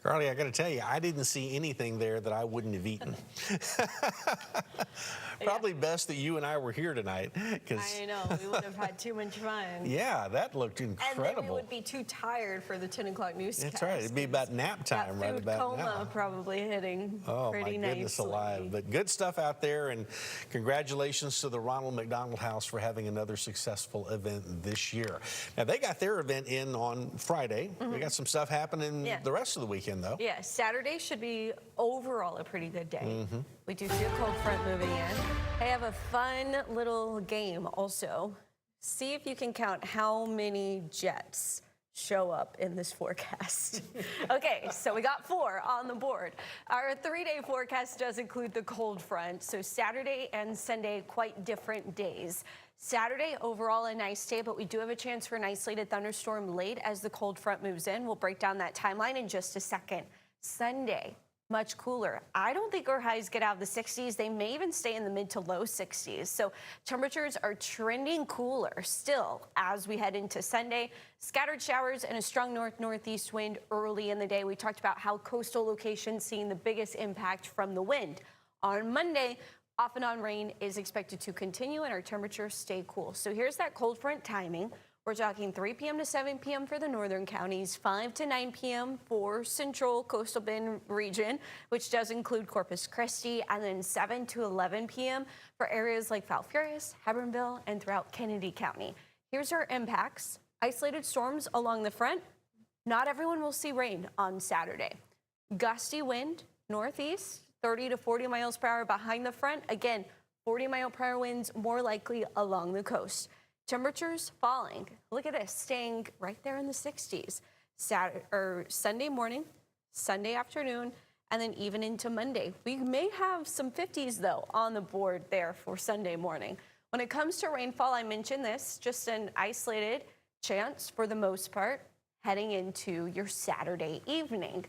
Carly, I got to tell you, I didn't see anything there that I wouldn't have eaten. Probably best that you and I were here tonight. I know, we would have had too much fun. Yeah, that looked incredible. And then we would be too tired for the 10 o'clock newscast. That's right. It'd be about nap time that right food about coma now. probably hitting pretty Oh, my goodness nicely. alive. But good stuff out there, and congratulations to the Ronald McDonald House for having another successful event this year. Now, they got their event in on Friday. We got some stuff happening the rest of the weekend, though. Yeah, Saturday should be overall a pretty good day. We do see a cold front moving in. I have a fun little game also. See if you can count how many jets show up in this forecast. Okay, so we got 4 on the board. Our 3-day forecast does include the cold front, so Saturday and Sunday, quite different days. Saturday, overall a nice day, but we do have a chance for an isolated thunderstorm late as the cold front moves in. We'll break down that timeline in just a second. Sunday, much cooler. I don't think our highs get out of the 60s. They may even stay in the mid to low 60s. So temperatures are trending cooler still as we head into Sunday. Scattered showers and a strong north-northeast wind early in the day. We talked about how coastal locations seeing the biggest impact from the wind. On Monday, off and on rain is expected to continue and our temperatures stay cool. So here's that cold front timing. We're talking 3 p.m. to 7 p.m. for the northern counties, 5 to 9 p.m. for central coastal Bend region, which does include Corpus Christi, and then 7 to 11 p.m. for areas like Falfurrias, Hebbronville, and throughout Kennedy County. Here's our impacts. Isolated storms along the front. Not everyone will see rain on Saturday. Gusty wind, northeast, 30 to 40 miles per hour behind the front. Again, 40-mile-per-hour winds more likely along the coast. Temperatures falling. Look at this, staying right there in the 60s. Sunday morning, Sunday afternoon, and then even into Monday. We may have some 50s, though, on the board there for Sunday morning. When it comes to rainfall, I mentioned this, just an isolated chance for the most part heading into your Saturday evening.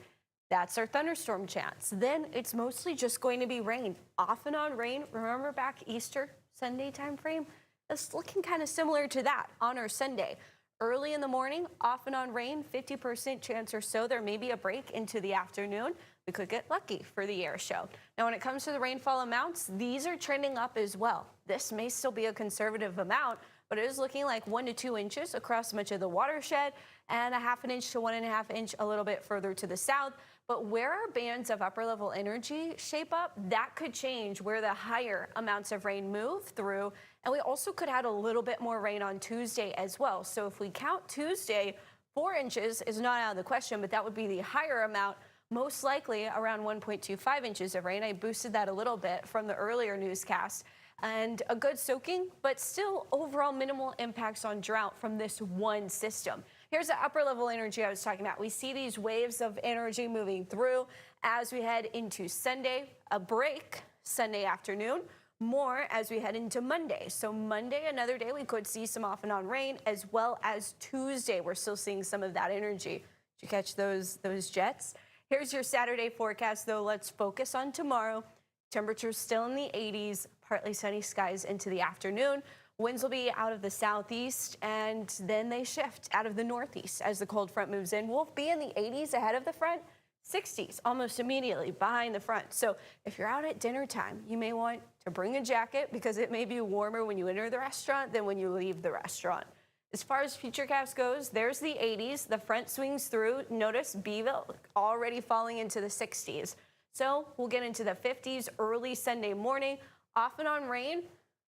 That's our thunderstorm chance. Then it's mostly just going to be rain. Off and on rain. Remember back Easter Sunday time frame? It's looking kind of similar to that on our Sunday. Early in the morning, off and on rain, 50% chance or so. There may be a break into the afternoon. We could get lucky for the air show. Now, when it comes to the rainfall amounts, these are trending up as well. This may still be a conservative amount, but it is looking like 1 to 2 inches across much of the watershed and a ½ inch to 1.5 inch a little bit further to the south. But where our bands of upper level energy shape up, that could change where the higher amounts of rain move through. And we also could add a little bit more rain on Tuesday as well. So if we count Tuesday, 4 inches is not out of the question, but that would be the higher amount, most likely around 1.25 inches of rain. I boosted that a little bit from the earlier newscast. And a good soaking, but still overall minimal impacts on drought from this one system. Here's the upper level energy I was talking about. We see these waves of energy moving through as we head into Sunday, a break Sunday afternoon, more as we head into Monday. So Monday, another day we could see some off and on rain, as well as Tuesday. We're still seeing some of that energy. Did you catch those jets? Here's your Saturday forecast, though. Let's focus on tomorrow. Temperatures still in the 80s, partly sunny skies into the afternoon. Winds will be out of the southeast, and then they shift out of the northeast as the cold front moves in. We'll be in the 80s ahead of the front, 60s almost immediately behind the front. So if you're out at dinner time, you may want to bring a jacket because it may be warmer when you enter the restaurant than when you leave the restaurant. As far as futurecast goes, there's the 80s. The front swings through. Notice Beeville already falling into the 60s. So we'll get into the 50s early Sunday morning. Off and on rain,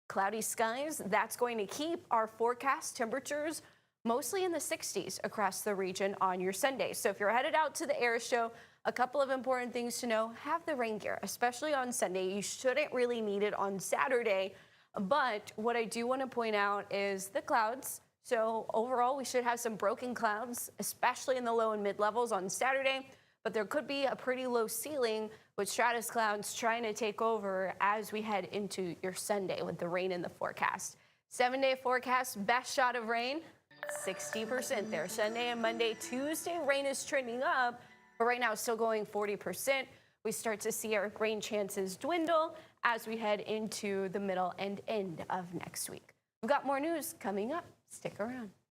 cloudy skies. That's going to keep our forecast temperatures mostly in the 60s across the region on your Sunday. So if you're headed out to the air show, a couple of important things to know. Have the rain gear, especially on Sunday. You shouldn't really need it on Saturday. But what I do want to point out is the clouds. So overall, we should have some broken clouds, especially in the low and mid levels on Saturday. But there could be a pretty low ceiling with stratus clouds trying to take over as we head into your Sunday with the rain in the forecast. 7-day forecast, best shot of rain, 60% there. Sunday and Monday. Tuesday, rain is trending up, but right now it's still going 40%. We start to see our rain chances dwindle as we head into the middle and end of next week. We've got more news coming up. Stick around.